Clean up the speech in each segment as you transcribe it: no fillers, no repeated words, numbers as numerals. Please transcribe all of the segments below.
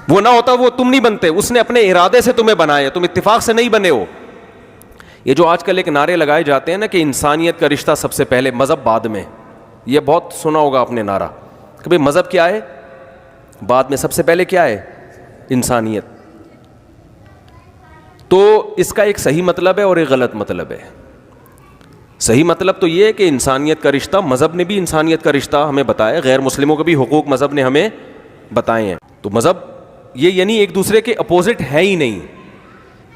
وہ نہ ہوتا وہ تم نہیں بنتے, اس نے اپنے ارادے سے تمہیں بنایا, تم اتفاق سے نہیں بنے ہو. یہ جو آج کل ایک نعرے لگائے جاتے ہیں نا کہ انسانیت کا رشتہ سب سے پہلے, مذہب بعد میں, یہ بہت سنا ہوگا آپ نے نعرہ کہ بھئی مذہب کیا ہے بعد میں, سب سے پہلے کیا ہے انسانیت. تو اس کا ایک صحیح مطلب ہے اور ایک غلط مطلب ہے. صحیح مطلب تو یہ ہے کہ انسانیت کا رشتہ, مذہب نے بھی انسانیت کا رشتہ ہمیں بتایا, غیر مسلموں کے بھی حقوق مذہب نے ہمیں بتائے ہیں. تو مذہب یہ یعنی ایک دوسرے کے اپوزٹ ہے ہی نہیں.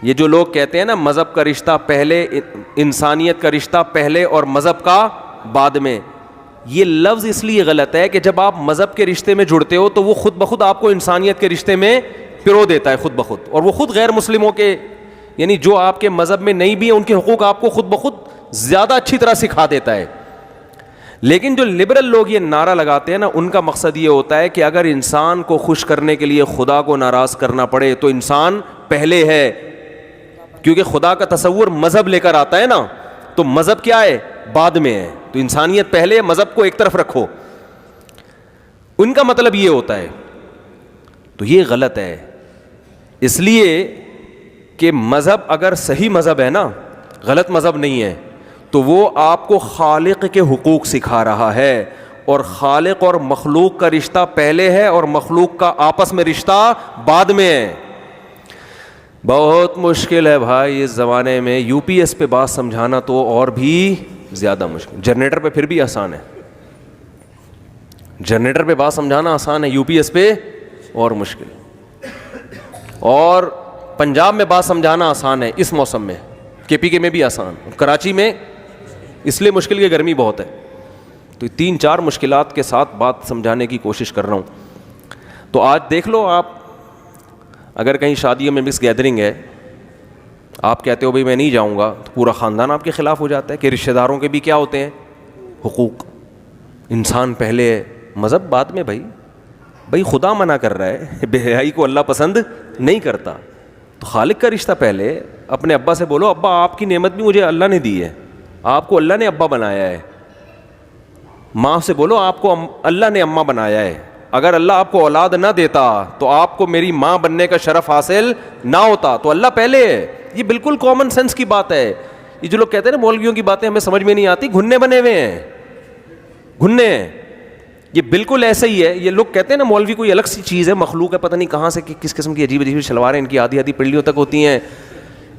یہ جو لوگ کہتے ہیں نا مذہب کا رشتہ پہلے, انسانیت کا رشتہ پہلے اور مذہب کا بعد میں, یہ لفظ اس لیے غلط ہے کہ جب آپ مذہب کے رشتے میں جڑتے ہو تو وہ خود بخود آپ کو انسانیت کے رشتے میں پرو دیتا ہے خود بخود, اور وہ خود غیر مسلموں کے یعنی جو آپ کے مذہب میں نہیں بھی ہیں ان کے حقوق آپ کو خود بخود زیادہ اچھی طرح سکھا دیتا ہے. لیکن جو لبرل لوگ یہ نعرہ لگاتے ہیں نا, ان کا مقصد یہ ہوتا ہے کہ اگر انسان کو خوش کرنے کے لیے خدا کو ناراض کرنا پڑے تو انسان پہلے ہے, کیونکہ خدا کا تصور مذہب لے کر آتا ہے نا, تو مذہب کیا ہے بعد میں ہے, تو انسانیت پہلے, مذہب کو ایک طرف رکھو. ان کا مطلب یہ ہوتا ہے. تو یہ غلط ہے, اس لیے کہ مذہب اگر صحیح مذہب ہے نا, غلط مذہب نہیں ہے, تو وہ آپ کو خالق کے حقوق سکھا رہا ہے, اور خالق اور مخلوق کا رشتہ پہلے ہے اور مخلوق کا آپس میں رشتہ بعد میں ہے. بہت مشکل ہے بھائی اس زمانے میں یو پی ایس پہ بات سمجھانا, تو اور بھی زیادہ مشکل. جنریٹر پہ پھر بھی آسان ہے, جنریٹر پہ بات سمجھانا آسان ہے, یو پی ایس پہ اور مشکل. اور پنجاب میں بات سمجھانا آسان ہے اس موسم میں, کے پی کے میں بھی آسان, کراچی میں اس لیے مشکل کہ گرمی بہت ہے. تو 3-4 مشکلات کے ساتھ بات سمجھانے کی کوشش کر رہا ہوں. تو آج دیکھ لو آپ, اگر کہیں شادیوں میں مکس گیدرنگ ہے, آپ کہتے ہو بھائی میں نہیں جاؤں گا, تو پورا خاندان آپ کے خلاف ہو جاتا ہے کہ رشتہ داروں کے بھی کیا ہوتے ہیں حقوق, انسان پہلے ہے مذہب بعد میں. بھائی خدا منع کر رہا ہے, بے حیائی کو اللہ پسند نہیں کرتا, تو خالق کا رشتہ پہلے. اپنے ابا سے بولو ابا آپ کی نعمت بھی مجھے اللہ نے دی ہے, آپ کو اللہ نے ابا بنایا ہے. ماں سے بولو آپ کو اللہ نے اماں بنایا ہے, اگر اللہ آپ کو اولاد نہ دیتا تو آپ کو میری ماں بننے کا شرف حاصل نہ ہوتا, تو اللہ پہلے ہے. یہ بالکل کامن سینس کی بات ہے. یہ جو لوگ کہتے ہیں نا مولویوں کی باتیں ہمیں سمجھ میں نہیں آتی, گھننے بنے ہوئے ہیں, گھننے ہیں. یہ بالکل ایسے ہی ہے. یہ لوگ کہتے ہیں نا مولوی کوئی الگ سی چیز ہے, مخلوق ہے, پتہ نہیں کہاں سے کس قسم کی عجیب عجیب شلواریں ان کی آدھی آدھی پنڈلیوں تک ہوتی ہیں,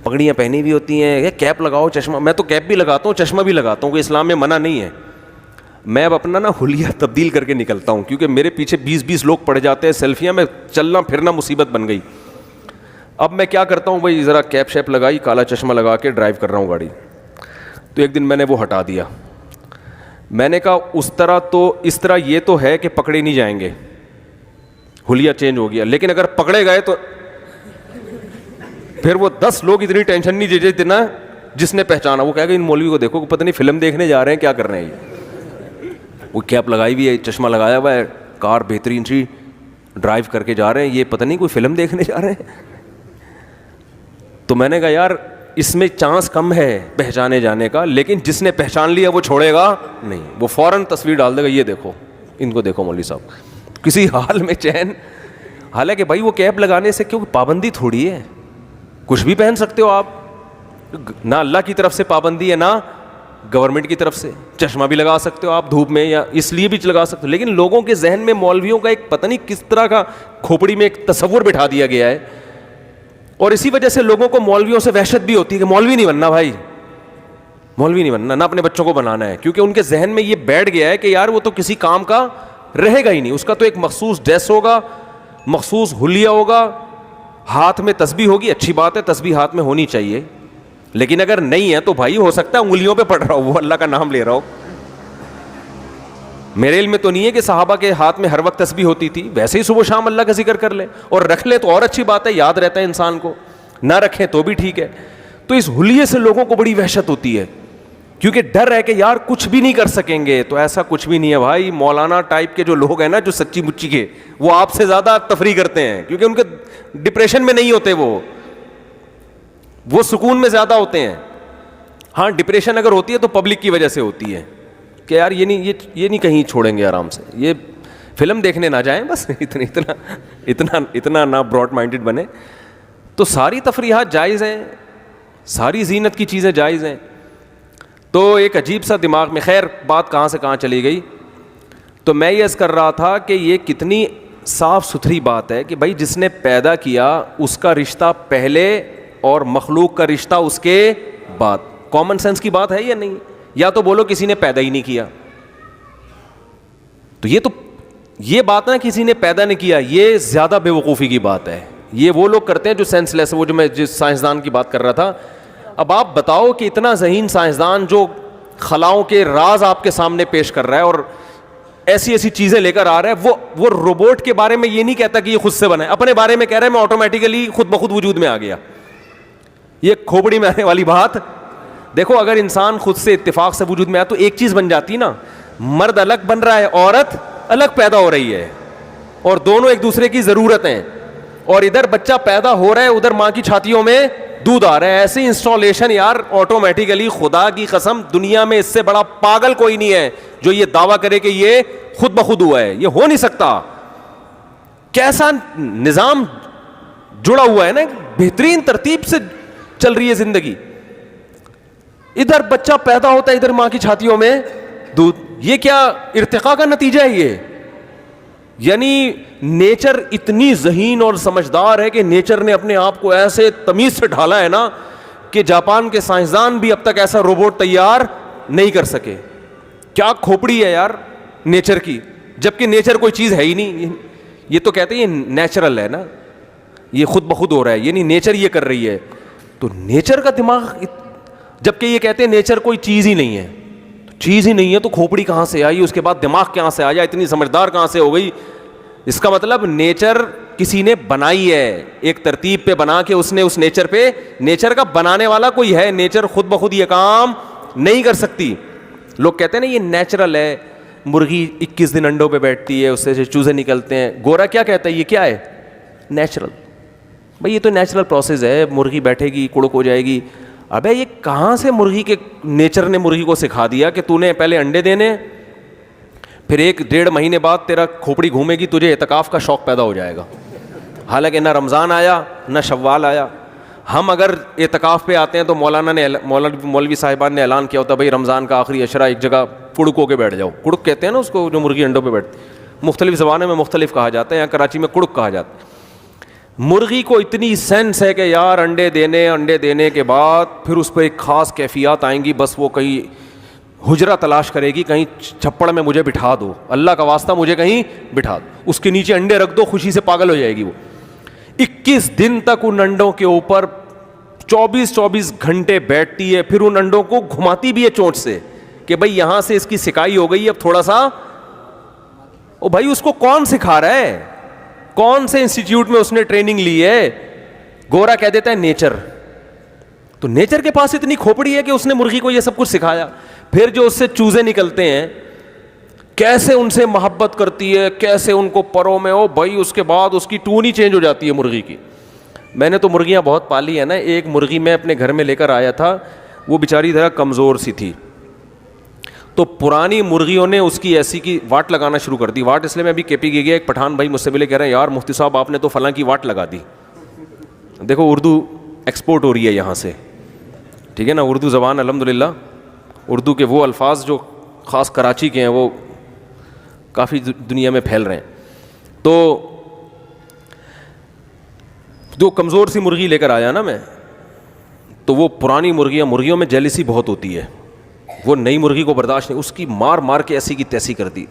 پگڑیاں پہنی بھی ہوتی ہیں, کیپ لگاؤ, چشمہ. میں تو کیپ بھی لگاتا ہوں, چشمہ بھی لگاتا ہوں, کوئی اسلام میں منع نہیں ہے. میں اب اپنا نا حلیہ تبدیل کر کے نکلتا ہوں, کیونکہ میرے پیچھے 20 لوگ پڑ جاتے ہیں سیلفیاں میں, چلنا پھرنا مصیبت بن گئی. اب میں کیا کرتا ہوں بھائی, ذرا کیپ شیپ لگائی, کالا چشمہ لگا کے ڈرائیو کر رہا ہوں گاڑی. تو ایک دن میں نے وہ ہٹا دیا. میں نے کہا اس طرح یہ تو ہے کہ پکڑے نہیں جائیں گے, حلیہ چینج ہو گیا, لیکن اگر پکڑے گئے تو پھر وہ 10 لوگ اتنی ٹینشن نہیں دے دیتے نا جس نے پہچانا. وہ کہے گا ان مولوی کو دیکھو, پتہ نہیں فلم دیکھنے جا رہے ہیں کیا کر رہے ہیں. یہ وہ کیپ لگائی ہوئی ہے, چشمہ لگایا ہوا ہے, کار بہترین سی ڈرائیو کر کے جا رہے ہیں, یہ پتہ نہیں کوئی فلم دیکھنے جا رہے ہیں. تو میں نے کہا یار اس میں چانس کم ہے پہچانے جانے کا, لیکن جس نے پہچان لیا وہ چھوڑے گا نہیں, وہ فوراً تصویر ڈال دے گا, یہ دیکھو ان کو دیکھو مولوی صاحب, کسی حال میں چین. حالانکہ بھائی وہ کیپ لگانے سے کیوں پابندی تھوڑی ہے, کچھ بھی پہن سکتے ہو آپ, نہ اللہ کی طرف سے پابندی ہے نہ گورنمنٹ کی طرف سے. چشمہ بھی لگا سکتے ہو آپ دھوپ میں, یا اس لیے بھی لگا سکتے ہو. لیکن لوگوں کے ذہن میں مولویوں کا ایک پتہ نہیں کس طرح کا کھوپڑی میں ایک تصور بٹھا دیا گیا ہے, اور اسی وجہ سے لوگوں کو مولویوں سے وحشت بھی ہوتی ہے کہ مولوی نہیں بننا بھائی, مولوی نہیں بننا, نہ اپنے بچوں کو بنانا ہے, کیونکہ ان کے ذہن میں یہ بیٹھ گیا ہے کہ یار وہ تو کسی کام کا رہے گا ہی نہیں, اس کا تو ایک مخصوص ڈریس ہوگا, مخصوص حلیہ ہوگا, ہاتھ میں تسبیح ہوگی. اچھی بات ہے تسبیح ہاتھ میں ہونی چاہیے, لیکن اگر نہیں ہے تو بھائی ہو سکتا ہے انگلیوں پہ پڑھ رہا ہو, وہ اللہ کا نام لے رہا ہو. میرے علم میں تو نہیں ہے کہ صحابہ کے ہاتھ میں ہر وقت تسبیح ہوتی تھی, ویسے ہی صبح شام اللہ کا ذکر کر لے, اور رکھ لے تو اور اچھی بات ہے, یاد رہتا ہے انسان کو, نہ رکھیں تو بھی ٹھیک ہے. تو اس حلیے سے لوگوں کو بڑی وحشت ہوتی ہے, کیونکہ ڈر ہے کہ یار کچھ بھی نہیں کر سکیں گے. تو ایسا کچھ بھی نہیں ہے بھائی. مولانا ٹائپ کے جو لوگ ہیں نا, جو سچی مچی کے, وہ آپ سے زیادہ تفریح کرتے ہیں, کیونکہ ان کے ڈپریشن میں نہیں ہوتے, وہ سکون میں زیادہ ہوتے ہیں. ہاں ڈپریشن اگر ہوتی ہے تو پبلک کی وجہ سے ہوتی ہے کہ یار یہ نہیں کہیں چھوڑیں گے آرام سے, یہ فلم دیکھنے نہ جائیں بس, اتنا نہ براڈ مائنڈڈ بنے. تو ساری تفریحات جائز ہیں, ساری زینت کی چیزیں جائز ہیں. تو ایک عجیب سا دماغ میں, خیر بات کہاں سے کہاں چلی گئی. تو میں یہ عرض کر رہا تھا کہ یہ کتنی صاف ستھری بات ہے کہ بھائی جس نے پیدا کیا اس کا رشتہ پہلے اور مخلوق کا رشتہ اس کے بعد. کامن سینس کی بات ہے یا نہیں؟ یا تو بولو کسی نے پیدا ہی نہیں کیا. تو یہ بات نا کسی نے پیدا نہیں کیا, یہ زیادہ بے وقوفی کی بات ہے. یہ وہ لوگ کرتے ہیں جو سینس لیس, وہ جو میں جس سائنسدان کی بات کر رہا تھا. اب آپ بتاؤ کہ اتنا ذہین سائنسدان جو خلاؤں کے راز آپ کے سامنے پیش کر رہا ہے اور ایسی ایسی چیزیں لے کر آ رہا ہے, وہ روبوٹ کے بارے میں یہ نہیں کہتا کہ یہ خود سے بنا ہے, اپنے بارے میں کہہ رہا ہے میں آٹومیٹیکلی خود بخود وجود میں آ گیا. یہ کھوپڑی میں آنے والی بات. دیکھو اگر انسان خود سے اتفاق سے وجود میں آیا تو ایک چیز بن جاتی نا, مرد الگ بن رہا ہے, عورت الگ پیدا ہو رہی ہے, اور دونوں ایک دوسرے کی ضرورت ہیں. اور ادھر بچہ پیدا ہو رہا ہے, ادھر ماں کی چھاتیوں میں دودھ آ رہا ہے. ایسی انسٹالیشن یار آٹومیٹیکلی, خدا کی قسم دنیا میں اس سے بڑا پاگل کوئی نہیں ہے جو یہ دعویٰ کرے کہ یہ خود بخود ہوا ہے. یہ ہو نہیں سکتا. کیسا نظام جڑا ہوا ہے نا, بہترین ترتیب سے چل رہی ہے زندگی. ادھر بچہ پیدا ہوتا ہے, ادھر ماں کی چھاتیوں میں دودھ. یہ کیا ارتقاء کا نتیجہ ہے یہ؟ یعنی نیچر اتنی ذہین اور سمجھدار ہے کہ نیچر نے اپنے آپ کو ایسے تمیز سے ڈھالا ہے نا کہ جاپان کے سائنسدان بھی اب تک ایسا روبوٹ تیار نہیں کر سکے. کیا کھوپڑی ہے یار نیچر کی, جبکہ نیچر کوئی چیز ہے ہی نہیں. یہ تو کہتے ہیں یہ نیچرل ہے نا, یہ خود بخود ہو رہا ہے, یعنی نیچر یہ کر رہی ہے. تو نیچر کا دماغ, جبکہ یہ کہتے ہیں نیچر کوئی چیز ہی نہیں ہے. چیز ہی نہیں ہے تو کھوپڑی کہاں سے آئی, اس کے بعد دماغ کہاں سے آیا, اتنی سمجھدار کہاں سے ہو گئی. اس کا مطلب نیچر کسی نے بنائی ہے, ایک ترتیب پہ بنا کے اس نے اس نیچر پہ, نیچر کا بنانے والا کوئی ہے. نیچر خود بخود یہ کام نہیں کر سکتی. لوگ کہتے ہیں نا یہ نیچرل ہے, مرغی 21 دن انڈوں پہ بیٹھتی ہے, اس سے چوزے نکلتے ہیں. گورا کیا کہتا ہے یہ کیا ہے؟ نیچرل. بھائی یہ تو نیچرل پروسیس ہے, مرغی بیٹھے گی, کڑک ہو جائے گی. ابے یہ کہاں سے مرغی کے نیچر نے مرغی کو سکھا دیا کہ تو نے پہلے انڈے دینے, پھر 1-1.5 مہینے بعد تیرا کھوپڑی گھومے گی, تجھے اعتکاف کا شوق پیدا ہو جائے گا. حالانکہ نہ رمضان آیا نہ شوال آیا. ہم اگر اعتکاف پہ آتے ہیں تو مولوی صاحبان نے اعلان کیا ہوتا ہے بھائی رمضان کا آخری عشرہ ایک جگہ کڑک ہو کے بیٹھ جاؤ. کڑک کہتے ہیں نا اس کو جو مرغی انڈوں پہ بیٹھتی, مختلف زبانوں میں مختلف کہا جاتا ہے, یہاں کراچی میں کڑک کہا جاتا ہے. مرغی کو اتنی سینس ہے کہ یار انڈے دینے کے بعد پھر اس پہ ایک خاص کیفیات آئیں گی, بس وہ کہیں حجرہ تلاش کرے گی, کہیں چھپڑ میں مجھے بٹھا دو, اللہ کا واسطہ مجھے کہیں بٹھا دو, اس کے نیچے انڈے رکھ دو, خوشی سے پاگل ہو جائے گی وہ. 21 دن تک ان انڈوں کے اوپر 24 گھنٹے بیٹھتی ہے, پھر ان انڈوں کو گھماتی بھی ہے چونچ سے کہ بھائی یہاں سے اس کی سکائی ہو گئی, اب تھوڑا سا. او بھائی اس کو کون سکھا رہا ہے, کون سے انسٹیٹیوٹ میں اس نے ٹریننگ لی ہے؟ گورا کہہ دیتا ہے نیچر. تو نیچر کے پاس اتنی کھوپڑی ہے کہ اس نے مرغی کو یہ سب کچھ سکھایا. پھر جو اس سے چوزے نکلتے ہیں, کیسے ان سے محبت کرتی ہے, کیسے ان کو پروں میں ہو بھائی, اس کے بعد اس کی ٹون ہی چینج ہو جاتی ہے مرغی کی. میں نے تو مرغیاں بہت پالی ہے نا. ایک مرغی میں اپنے گھر میں لے کر آیا تھا, وہ بیچاری ذرا کمزور سی تھی, تو پرانی مرغیوں نے اس کی ایسی کی واٹ لگانا شروع کر دی. واٹ اس لیے میں ابھی کے پی گیا, ایک پٹھان بھائی مجھ سے ملے, کہہ رہے ہیں یار مفتی صاحب آپ نے تو فلاں کی واٹ لگا دی. دیکھو اردو ایکسپورٹ ہو رہی ہے یہاں سے, ٹھیک ہے نا. اردو زبان الحمدللہ, اردو کے وہ الفاظ جو خاص کراچی کے ہیں وہ کافی دنیا میں پھیل رہے ہیں. تو جو کمزور سی مرغی لے کر آیا نا میں, تو وہ پرانی مرغیوں میں جیلسی بہت ہوتی ہے, وہ نئی مرغی کو برداشت نہیں, اس کی مار کے ایسی کی تیسی کر دی.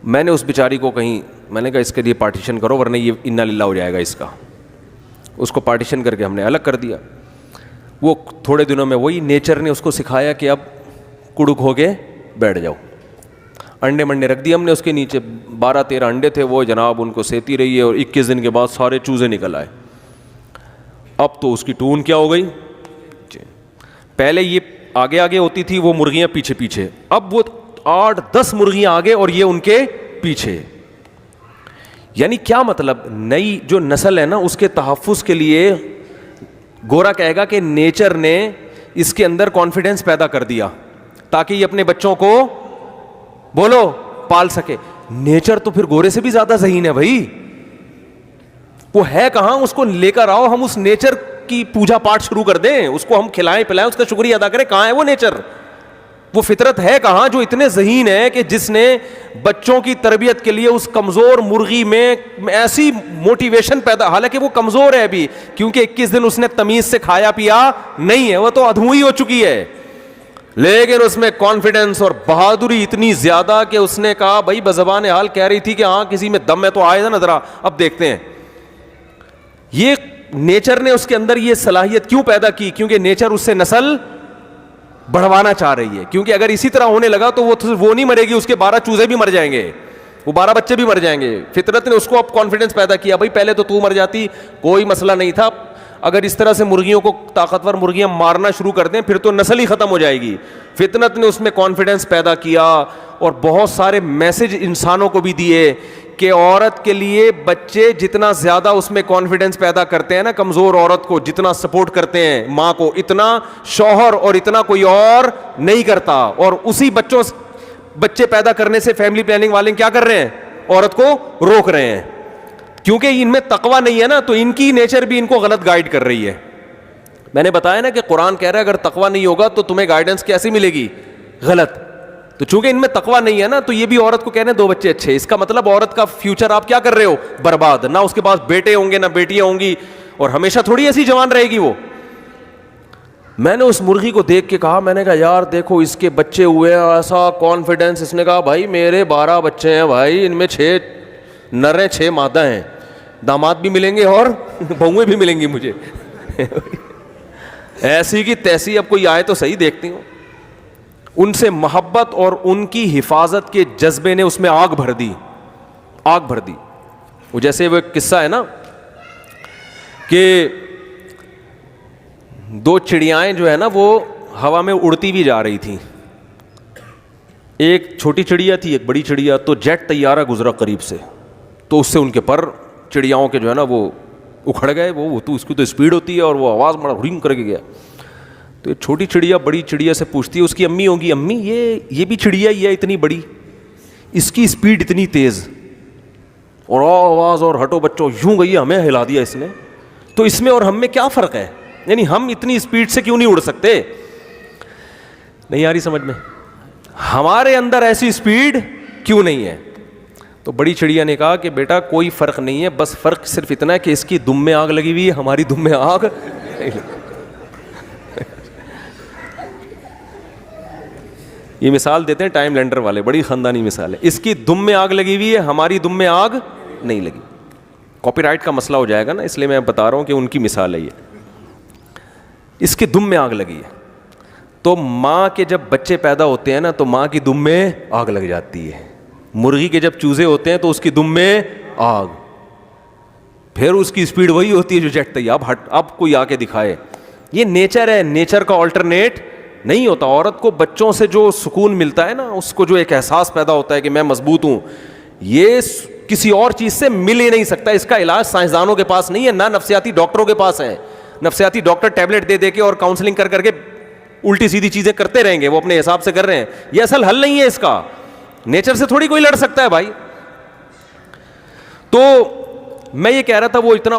میں نے اس بیچاری کو کہیں, میں نے کہا اس کے لیے پارٹیشن کرو ورنہ یہ انا للہ ہو جائے گا اس کا. اس کو پارٹیشن کر کے ہم نے الگ کر دیا. وہ تھوڑے دنوں میں وہی نیچر نے اس کو سکھایا کہ اب کڑک ہو کے بیٹھ جاؤ. انڈے منڈے رکھ دیے ہم نے اس کے نیچے, 12-13 انڈے تھے, وہ جناب ان کو سیتی رہی ہے, اور 21 دن کے بعد سارے چوزے نکل آئے. اب تو اس کی ٹون کیا ہو گئی, پہلے یہ آگے ہوتی تھی وہ مرغیاں پیچھے, اب وہ 8-10 مرغیاں آگے اور یہ ان کے پیچھے. یعنی کیا مطلب, نئی جو نسل ہے نا اس کے تحفظ کے لیے گورا کہے گا کہ نیچر نے اس کے اندر کانفیڈنس پیدا کر دیا تاکہ یہ اپنے بچوں کو بولو پال سکے. نیچر تو پھر گورے سے بھی زیادہ ذہین ہے بھائی. وہ ہے کہاں, اس کو لے کر آؤ, ہم اس نیچر کی پوجا پاٹ شروع کر دیں, اس کو ہم کھلائیں پلائیں, اس کا شکریہ ادا کریں. کہاں ہے وہ نیچر, وہ فطرت ہے کہاں جو اتنے ذہین ہے کہ جس نے بچوں کی تربیت کے لیے اس کمزور مرغی میں ایسی موٹیویشن پیدا, حالانکہ وہ کمزور ہے ابھی کیونکہ 21 دن اس نے تمیز سے کھایا پیا نہیں ہے, وہ تو ادھوئی ہو چکی ہے, لیکن اس میں کانفیڈنس اور بہادری اتنی زیادہ کہ اس نے کہا بھائی بزبان حال کہہ رہی تھی کہ ہاں کسی میں دم ہے تو آئے نا ذرا, اب دیکھتے ہیں. یہ نیچر نے اس کے اندر یہ صلاحیت کیوں پیدا کی, کیونکہ نیچر اس سے نسل بڑھوانا چاہ رہی ہے, کیونکہ اگر اسی طرح ہونے لگا تو وہ نہیں مرے گی, اس کے 12 چوزے بھی مر جائیں گے, وہ 12 بچے بھی مر جائیں گے. فطرت نے اس کو اب کانفیڈنس پیدا کیا, بھائی پہلے تو مر جاتی کوئی مسئلہ نہیں تھا, اگر اس طرح سے مرغیوں کو طاقتور مرغیاں مارنا شروع کر دیں پھر تو نسل ہی ختم ہو جائے گی. فطرت نے اس میں کانفیڈنس پیدا کیا اور بہت سارے میسج انسانوں کو بھی دیے کہ عورت کے لیے بچے جتنا زیادہ اس میں کانفیڈنس پیدا کرتے ہیں نا, کمزور عورت کو جتنا سپورٹ کرتے ہیں ماں کو, اتنا شوہر اور اتنا کوئی اور نہیں کرتا. اور اسی بچے پیدا کرنے سے فیملی پلاننگ والے کیا کر رہے ہیں, عورت کو روک رہے ہیں, کیونکہ ان میں تقوی نہیں ہے نا, تو ان کی نیچر بھی ان کو غلط گائیڈ کر رہی ہے. میں نے بتایا نا کہ قرآن کہہ رہا ہے اگر تقوی نہیں ہوگا تو تمہیں گائیڈنس کیسی ملے گی, غلط. تو چونکہ ان میں تقوی نہیں ہے نا, تو یہ بھی عورت کو کہنے 2 بچے اچھے, اس کا مطلب عورت کا فیوچر آپ کیا کر رہے ہو, برباد. نہ اس کے پاس بیٹے ہوں گے نہ بیٹیاں ہوں گی, اور ہمیشہ تھوڑی ایسی جوان رہے گی وہ. میں نے اس مرغی کو دیکھ کے کہا, میں نے کہا یار دیکھو اس کے بچے ہوئے ہیں, ایسا کانفیڈنس. اس نے کہا بھائی میرے 12 بچے ہیں بھائی, ان میں 6 نر ہیں 6 مادہ ہیں, داماد بھی ملیں گے اور بہویں بھی ملیں گی مجھے. ایسی کی تیسی, اب کوئی آئے تو صحیح دیکھتی ہوں. ان سے محبت اور ان کی حفاظت کے جذبے نے اس میں آگ بھر دی, آگ بھر دی. وہ جیسے وہ ایک قصہ ہے نا کہ 2 چڑیائیں جو ہے نا وہ ہوا میں اڑتی بھی جا رہی تھیں. ایک چھوٹی چڑیا تھی ایک بڑی چڑیا, تو جیٹ طیارہ گزرا قریب سے, تو اس سے ان کے پر چڑیاؤں کے جو ہے نا وہ اکھڑ گئے. وہ تو اس کی تو اسپیڈ ہوتی ہے اور وہ آواز بڑا رنگ کر کے گیا. تو چھوٹی چڑیا بڑی چڑیا سے پوچھتی ہے, اس کی امی ہوگی, امی یہ بھی چڑیا ہی ہے اتنی بڑی, اس کی اسپیڈ اتنی تیز اور آواز, اور ہٹو بچوں یوں گئی, ہمیں ہلا دیا اس نے, تو اس میں اور ہم میں کیا فرق ہے, یعنی ہم اتنی اسپیڈ سے کیوں نہیں اڑ سکتے. نہیں آ رہی سمجھ میں, ہمارے اندر ایسی اسپیڈ کیوں نہیں ہے. تو بڑی چڑیا نے کہا کہ بیٹا کوئی فرق نہیں ہے, بس فرق صرف اتنا ہے کہ اس کی دم میں آگ لگی ہوئی ہے, ہماری دم میں آگ نہیں لگی. یہ مثال دیتے ہیں ٹائم لینڈر والے, بڑی خاندانی مثال ہے. اس کی دم میں آگ لگی ہوئی ہے, ہماری دم میں آگ نہیں لگی. کاپی رائٹ کا مسئلہ ہو جائے گا نا, اس لیے میں بتا رہا ہوں کہ ان کی مثال ہے یہ. اس کی دم میں آگ لگی ہے, تو ماں کے جب بچے پیدا ہوتے ہیں نا تو ماں کی دم میں آگ لگ جاتی ہے. مرغی کے جب چوزے ہوتے ہیں تو اس کی دم میں آگ, پھر اس کی اسپیڈ وہی ہوتی ہے جو جیٹ تھی. اب کوئی آ کے دکھائے, یہ نیچر ہے, نیچر کا آلٹرنیٹ نہیں ہوتا. عورت کو بچوں سے جو سکون ملتا ہے نا, اس کو جو ایک احساس پیدا ہوتا ہے کہ میں مضبوط ہوں, یہ کسی اور چیز سے مل ہی نہیں سکتا. اس کا علاج سائنسدانوں کے پاس نہیں ہے, نہ نفسیاتی ڈاکٹروں کے پاس ہے. نفسیاتی ڈاکٹر ٹیبلٹ دے دے کے اور کاؤنسلنگ کر کر کے الٹی سیدھی چیزیں کرتے رہیں گے, وہ اپنے حساب سے کر رہے ہیں. یہ اصل حل نہیں ہے اس کا, نیچر سے تھوڑی کوئی لڑ سکتا ہے بھائی. تو میں یہ کہہ رہا تھا وہ اتنا